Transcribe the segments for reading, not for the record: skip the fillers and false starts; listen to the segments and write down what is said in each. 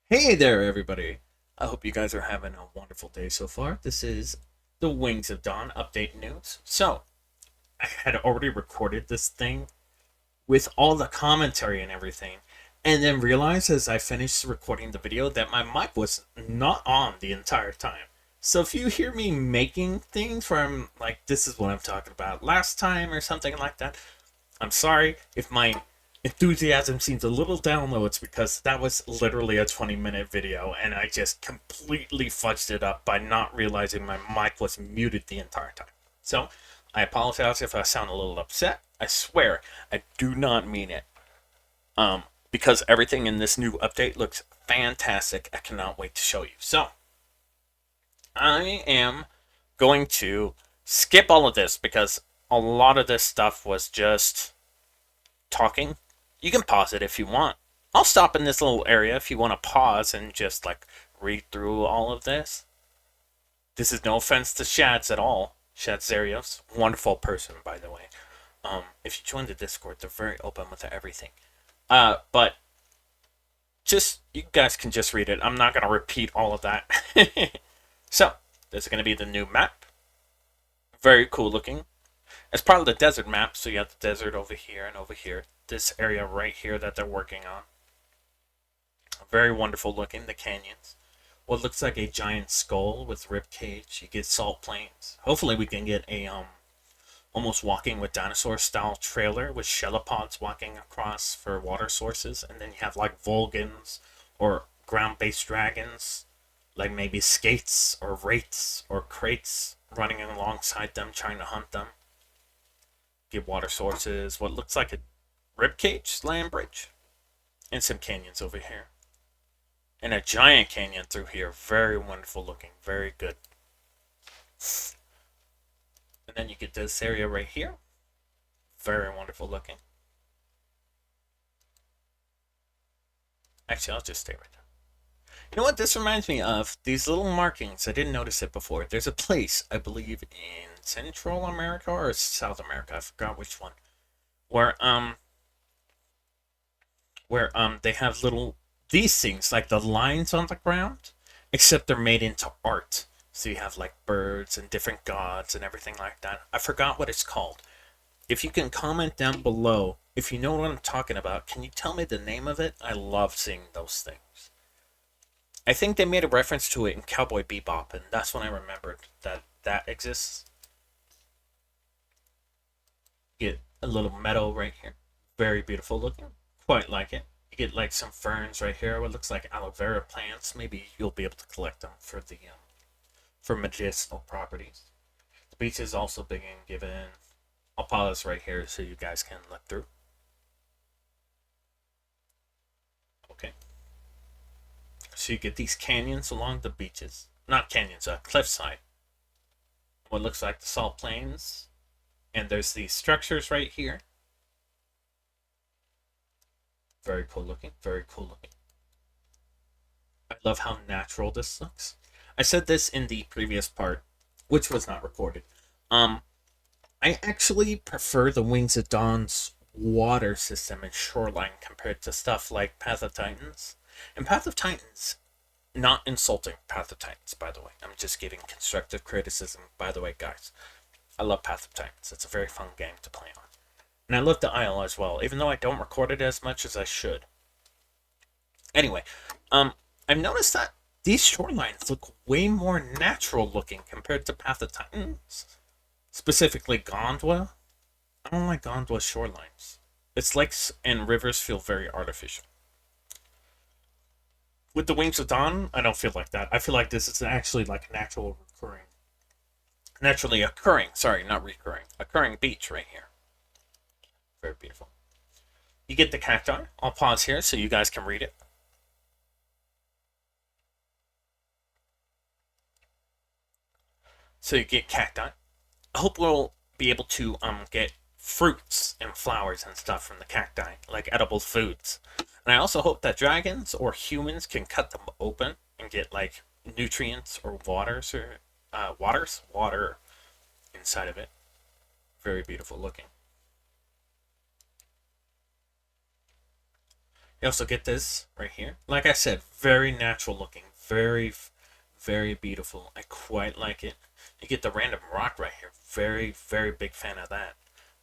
Hey there, everybody. I hope you guys are having a wonderful day so far. This is the Wings of Dawn update news. So, I had already recorded this thing with all the commentary and everything, and then realized as I finished recording the video that my mic was not on the entire time. So, if you hear me making things where I'm like, this is what I'm talking about last time or something like that, I'm sorry if my enthusiasm seems a little down low. It's because that was literally a 20-minute video and I just completely fudged it up by not realizing my mic was muted the entire time. So, I apologize if I sound a little upset. I swear, I do not mean it. Because everything in this new update looks fantastic. I cannot wait to show you. So, I am going to skip all of this because a lot of this stuff was just talking. You can pause it if you want. I'll stop in this little area if you want to pause and just like read through all of this. This is no offense to Shads at all. Shad Zarios, wonderful person, by the way. If you join the Discord, they're very open with everything. But just you guys can just read it. I'm not gonna repeat all of that. So this is gonna be the new map. Very cool looking. It's part of the desert map, so you have the desert over here and over here. This area right here that they're working on. Very wonderful looking, the canyons. What looks like a giant skull with rib cage. You get salt plains. Hopefully we can get a almost walking with dinosaur style trailer with shellopods walking across for water sources, and then you have like Volgans or ground based dragons, like maybe skates or wraiths or crates running alongside them trying to hunt them. Get water sources, what looks like a ribcage land bridge, and some canyons over here. And a giant canyon through here. Very wonderful looking. Very good. And then you get this area right here. Very wonderful looking. Actually, I'll just stay right there. You know what this reminds me of? These little markings. I didn't notice it before. There's a place, I believe, in Central America or South America. I forgot which one. Where they have little these things like the lines on the ground, except they're made into art. So you have like birds and different gods and everything like that. I forgot what it's called. If you can comment down below if you know what I'm talking about, can you tell me the name of it? I love seeing those things. I think they made a reference to it in Cowboy Bebop, and that's when I remembered that that exists. Get a little meadow right here. Very beautiful looking. Quite like it. You get like some ferns right here. What looks like aloe vera plants. Maybe you'll be able to collect them for the for medicinal properties. The beach is also big and given. I'll pause right here so you guys can look through. Okay. So you get these canyons along the beaches. Not canyons, cliffside. What looks like the salt plains. And there's these structures right here. Very cool looking. Very cool looking. I love how natural this looks. I said this in the previous part, which was not recorded. Um, I actually prefer the Wings of Dawn's water system and shoreline compared to stuff like Path of Titans. And Path of Titans, not insulting Path of Titans, by the way. I'm just giving constructive criticism, by the way, guys. I love Path of Titans. It's a very fun game to play on. And I love the Isle as well, even though I don't record it as much as I should. Anyway, I've noticed that these shorelines look way more natural looking compared to Path of Titans. Specifically Gondwa. I don't like Gondwa's shorelines. It's like, and rivers feel very artificial. With the Wings of Dawn, I don't feel like that. I feel like this is actually like naturally occurring, sorry, not recurring, occurring beach right here. Very beautiful. You get the cacti. I'll pause here so you guys can read it. So you get cacti. I hope we'll be able to get fruits and flowers and stuff from the cacti, like edible foods. And I also hope that dragons or humans can cut them open and get like nutrients or water inside of it. Very beautiful looking. You also get this right here. Like I said, very natural looking, very beautiful. I quite like it. You get the random rock right here. Very big fan of that.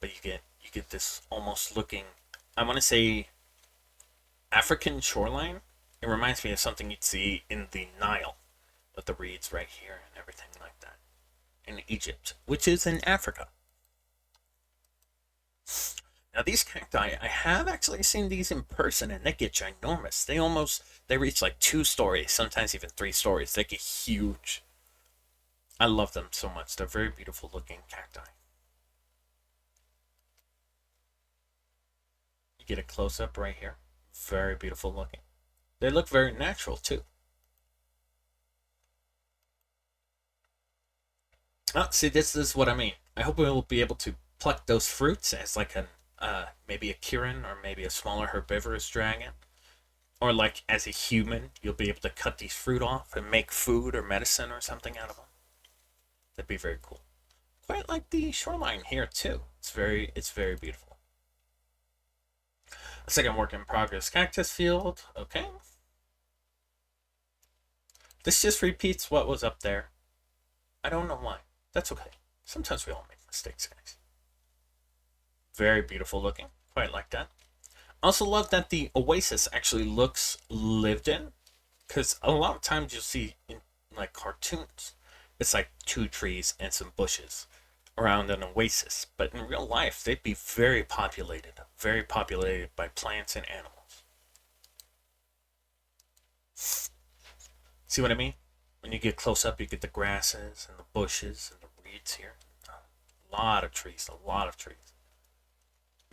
But you get this almost looking, I want to say, African shoreline. It reminds me of something you'd see in the Nile with the reeds right here and everything like that in Egypt, which is in Africa. Now these cacti, I have actually seen these in person, and they get ginormous. They reach like 2 stories, sometimes even 3 stories. They get huge. I love them so much. They're very beautiful looking cacti. You get a close up right here. Very beautiful looking. They look very natural too. Oh, see, this is what I mean. I hope we'll be able to pluck those fruits as like an maybe a Kirin or maybe a smaller herbivorous dragon. Or like as a human, you'll be able to cut these fruit off and make food or medicine or something out of them. That'd be very cool. Quite like the shoreline here too. It's very beautiful. A second work in progress cactus field. Okay. This just repeats what was up there. I don't know why. That's okay. Sometimes we all make mistakes, guys. Very beautiful looking. Quite like that. Also love that the oasis actually looks lived in, because a lot of times you'll see in like cartoons, it's like 2 trees and some bushes around an oasis, but in real life they'd be very populated by plants and animals. See what I mean? When you get close up, you get the grasses and the bushes and the reeds here. A lot of trees, a lot of trees.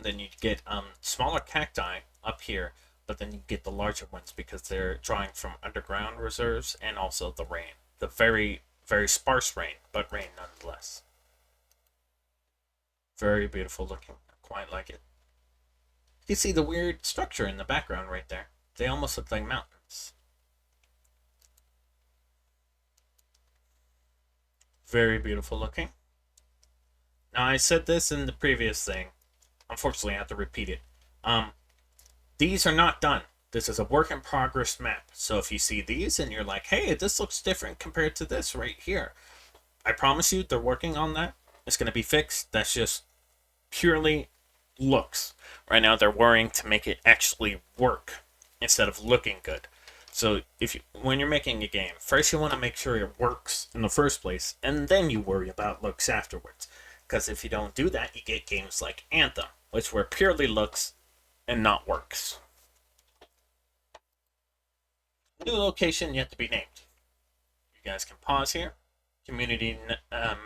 Then you get smaller cacti up here, but then you get the larger ones because they're drawing from underground reserves and also the rain. The very sparse rain, but rain nonetheless. Very beautiful looking. I quite like it. You see the weird structure in the background right there. They almost look like mountains. Very beautiful looking. Now I said this in the previous thing. Unfortunately, I have to repeat it. These are not done. This is a work in progress map. So if you see these and you're like, hey, this looks different compared to this right here, I promise you they're working on that. It's going to be fixed. That's just purely looks. Right now they're worrying to make it actually work instead of looking good. So when you're making a game, first you want to make sure it works in the first place, and then you worry about looks afterwards. Because if you don't do that, you get games like Anthem, which were purely looks and not works. New location yet to be named. You guys can pause here. Community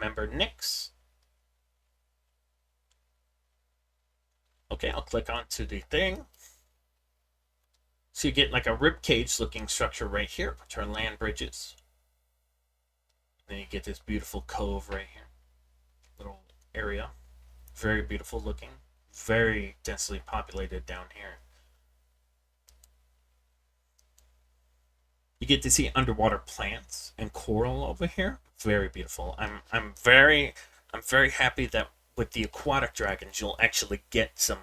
member Nix. Okay, I'll click onto the thing. So you get like a rib cage looking structure right here, which are land bridges. Then you get this beautiful cove right here. Little area. Very beautiful looking. Very densely populated down here. You get to see underwater plants and coral over here. Very beautiful. I'm very happy that with the aquatic dragons you'll actually get some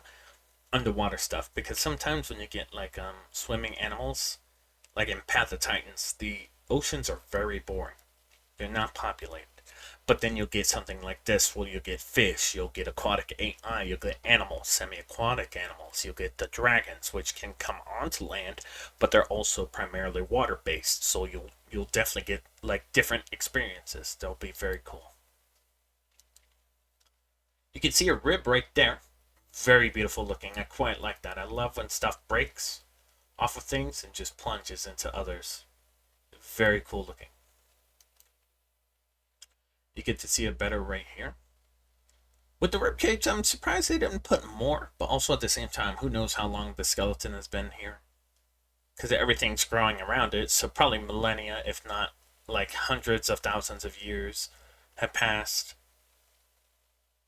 underwater stuff, because sometimes when you get like swimming animals, like in Path of Titans, the oceans are very boring. They're not populated. But then you'll get something like this where you'll get fish, you'll get aquatic AI, you'll get animals, semi-aquatic animals, you'll get the dragons, which can come onto land, but they're also primarily water-based, so you'll definitely get like different experiences. They'll be very cool. You can see a rib right there. Very beautiful looking. I quite like that. I love when stuff breaks off of things and just plunges into others. Very cool looking. You get to see it better right here. With the ribcage, I'm surprised they didn't put more, but also at the same time, who knows how long the skeleton has been here? Because everything's growing around it, so probably millennia, if not like hundreds of thousands of years, have passed.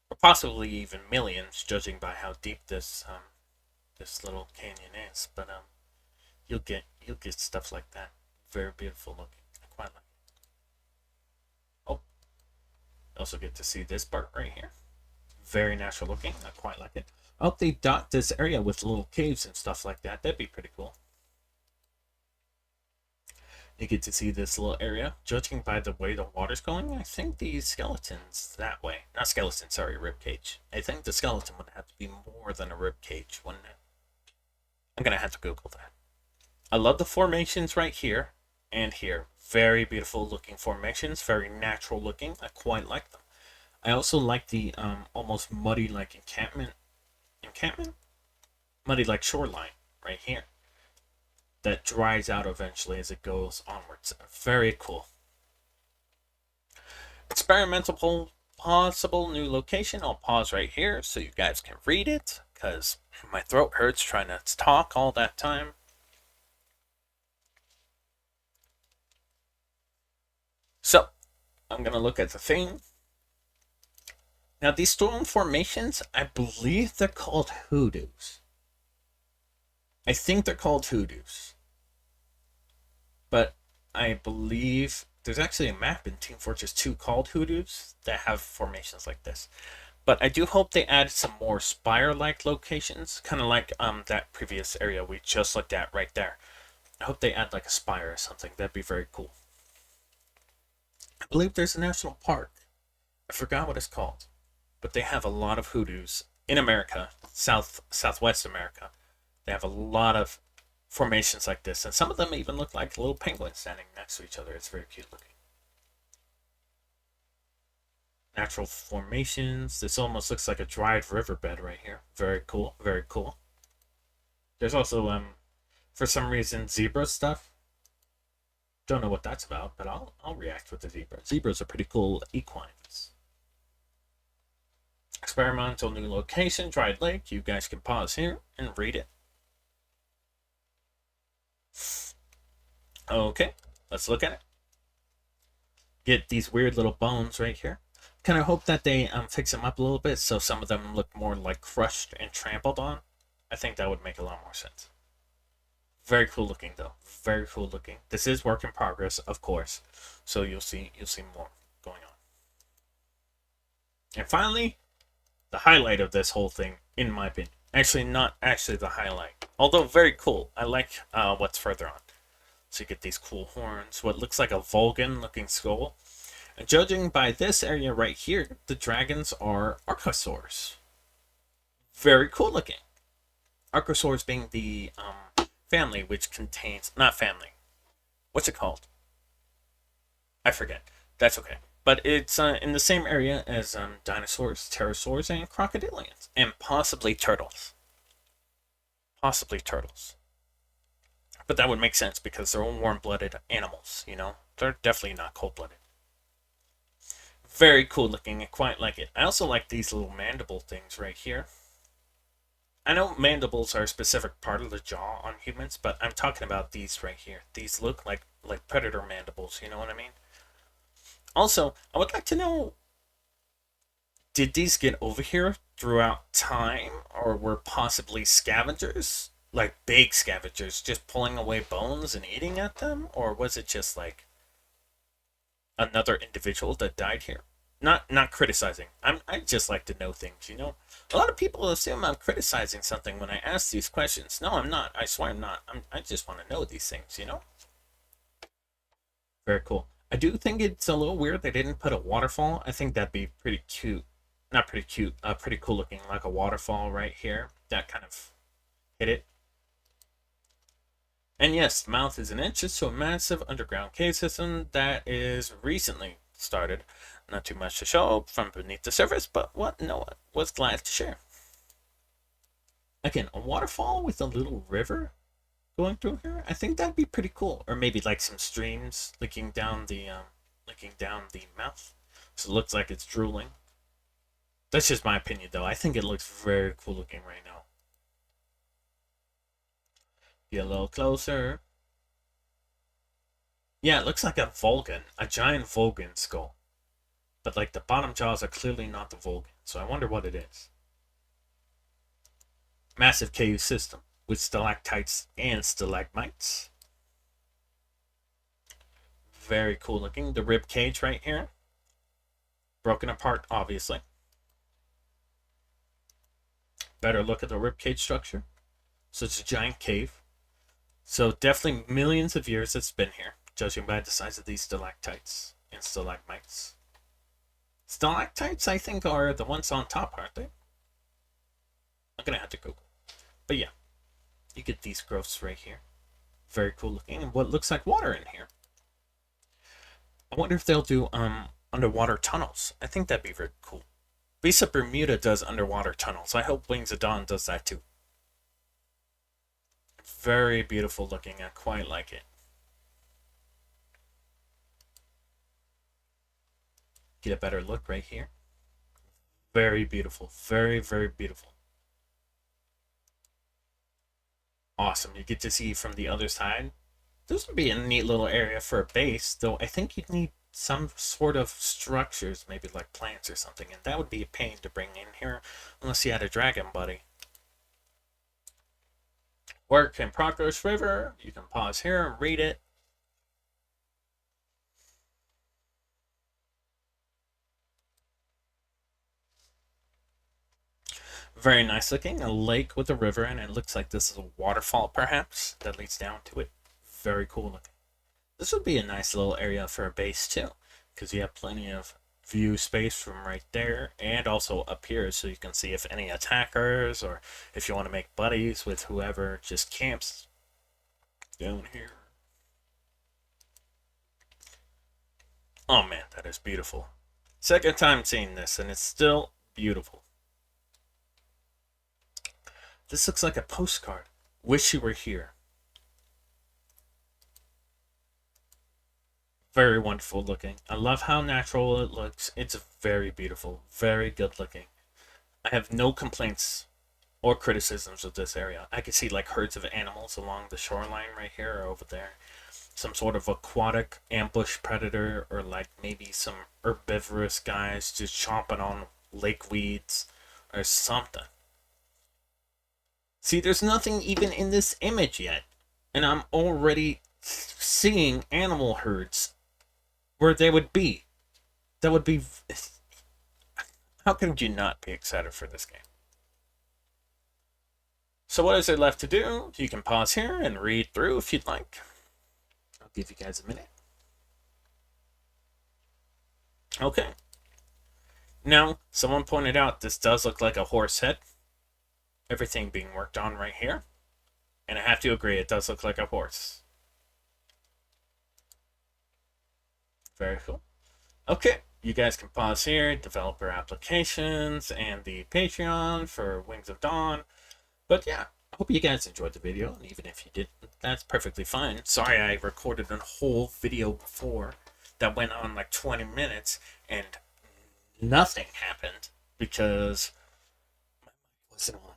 Or possibly even millions, judging by how deep this little canyon is. But you'll get stuff like that. Very beautiful looking. I quite like it. Oh, also get to see this part right here. Very natural looking. I quite like it. I hope they dot this area with little caves and stuff like that. That'd be pretty cool. You get to see this little area. Judging by the way the water's going, I think the skeleton's that way. Not skeleton, sorry, rib cage. I think the skeleton would have to be more than a rib cage, wouldn't it? I'm gonna have to Google that. I love the formations right here and here. Very beautiful looking formations, very natural looking. I quite like them. I also like the almost muddy like encampment, muddy like shoreline right here that dries out eventually as it goes onwards. Very cool. Experimental possible new location. I'll pause right here so you guys can read it because my throat hurts trying to talk all that time. So, I'm going to look at the thing. Now, these storm formations, I believe they're called hoodoos. I think they're called hoodoos. But I believe there's actually a map in Team Fortress 2 called hoodoos that have formations like this. But I do hope they add some more spire-like locations, kind of like that previous area we just looked at right there. I hope they add like a spire or something. That'd be very cool. I believe there's a national park. I forgot what it's called. But they have a lot of hoodoos in America, Southwest America. They have a lot of formations like this, and some of them even look like little penguins standing next to each other. It's very cute looking. Natural formations. This almost looks like a dried riverbed right here. Very cool, very cool. There's also, for some reason, zebra stuff. Don't know what that's about, but I'll react with the zebra. Zebras are pretty cool equines. Experimental new location, dried lake. You guys can pause here and read it. Okay, let's look at it. Get these weird little bones right here. Kind of hope that they fix them up a little bit so some of them look more like crushed and trampled on. I think that would make a lot more sense. Very cool looking though. Very cool looking. This is work in progress, of course. So you'll see more going on. And finally, the highlight of this whole thing, in my opinion. Actually, not actually the highlight. Although very cool. I like what's further on. So you get these cool horns. What looks like a Vulcan looking skull. And judging by this area right here, the dragons are Archosaurs. Very cool looking. Archosaurs being the family which contains... Not family. What's it called? I forget. That's okay. But it's in the same area as dinosaurs, pterosaurs, and crocodilians. And possibly turtles. Possibly turtles. But that would make sense because they're all warm-blooded animals, you know? They're definitely not cold-blooded. Very cool looking. I quite like it. I also like these little mandible things right here. I know mandibles are a specific part of the jaw on humans, but I'm talking about these right here. These look like predator mandibles, you know what I mean? Also, I would like to know, did these get over here throughout time, or were possibly scavengers? Like big scavengers, just pulling away bones and eating at them? Or was it just like another individual that died here? Not criticizing. I just like to know things, you know? A lot of people assume I'm criticizing something when I ask these questions. No, I'm not. I swear I'm not. I just want to know these things, you know? Very cool. I do think it's a little weird they didn't put a waterfall. I think that'd be pretty cute. Not pretty cute, pretty cool looking, like a waterfall right here. That kind of hit it. And yes, the mouth is an entrance to a massive underground cave system that is recently started. Not too much to show from beneath the surface, but what Noah was glad to share. Again, a waterfall with a little river going through here. I think that'd be pretty cool. Or maybe like some streams licking down the mouth. So it looks like it's drooling. That's just my opinion though. I think it looks very cool looking right now. Get a little closer. Yeah, it looks like a Vulcan. A giant Vulcan skull. But like the bottom jaws are clearly not the Vulcan. So I wonder what it is. Massive cave system with stalactites and stalagmites. Very cool looking. The rib cage right here. Broken apart, obviously. better look at the ribcage structure. So it's a giant cave. So definitely millions of years it's been here, judging by the size of these stalactites and stalagmites. Stalactites, I think, are the ones on top, aren't they? I'm gonna have to Google. But yeah, you get these growths right here. Very cool looking, and what looks like water in here. I wonder if they'll do underwater tunnels. I think that'd be very cool. Beast of Bermuda does underwater tunnels. I hope Wings of Dawn does that too. Very beautiful looking. I quite like it. Get a better look right here. Very beautiful. Very, very beautiful. Awesome. You get to see from the other side. This would be a neat little area for a base, though I think you'd need some sort of structures, maybe like plants or something, and that would be a pain to bring in here unless you had a dragon buddy. Work in Progress River. You can pause here and read it. Very nice looking. A lake with a river, and it looks like this is a waterfall, perhaps, that leads down to it. Very cool looking. This would be a nice little area for a base, too, because you have plenty of view space from right there and also up here, so you can see if any attackers or if you want to make buddies with whoever just camps down here. Oh man, that is beautiful. Second time seeing this, and it's still beautiful. This looks like a postcard. Wish you were here. Very wonderful looking. I love how natural it looks. It's very beautiful. Very good looking. I have no complaints or criticisms of this area. I can see like herds of animals along the shoreline right here or over there. Some sort of aquatic ambush predator, or like maybe some herbivorous guys just chomping on lake weeds or something. See, there's nothing even in this image yet, and I'm already seeing animal herds where they would be. That would be... How could you not be excited for this game? So what is there left to do? You can pause here and read through if you'd like. I'll give you guys a minute. Okay. Now, someone pointed out this does look like a horse head. Everything being worked on right here. And I have to agree, it does look like a horse. Very cool. Okay, you guys can pause here, developer applications, and the Patreon for Wings of Dawn. But yeah, I hope you guys enjoyed the video, and even if you didn't, that's perfectly fine. Sorry I recorded a whole video before that went on like 20 minutes, and nothing happened because my mic wasn't on.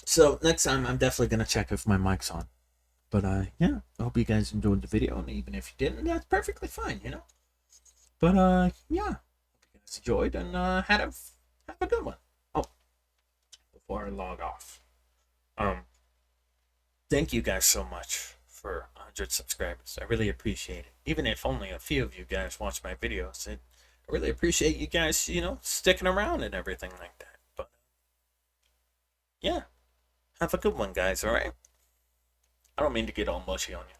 So next time, I'm definitely going to check if my mic's on. But yeah, I hope you guys enjoyed the video, and even if you didn't, that's perfectly fine, you know? But yeah, hope you guys enjoyed, and have a good one. Oh, before I log off, thank you guys so much for 100 subscribers. I really appreciate it. Even if only a few of you guys watch my videos, I really appreciate you guys, you know, sticking around and everything like that. But yeah. Have a good one, guys, alright? I don't mean to get all mushy on you.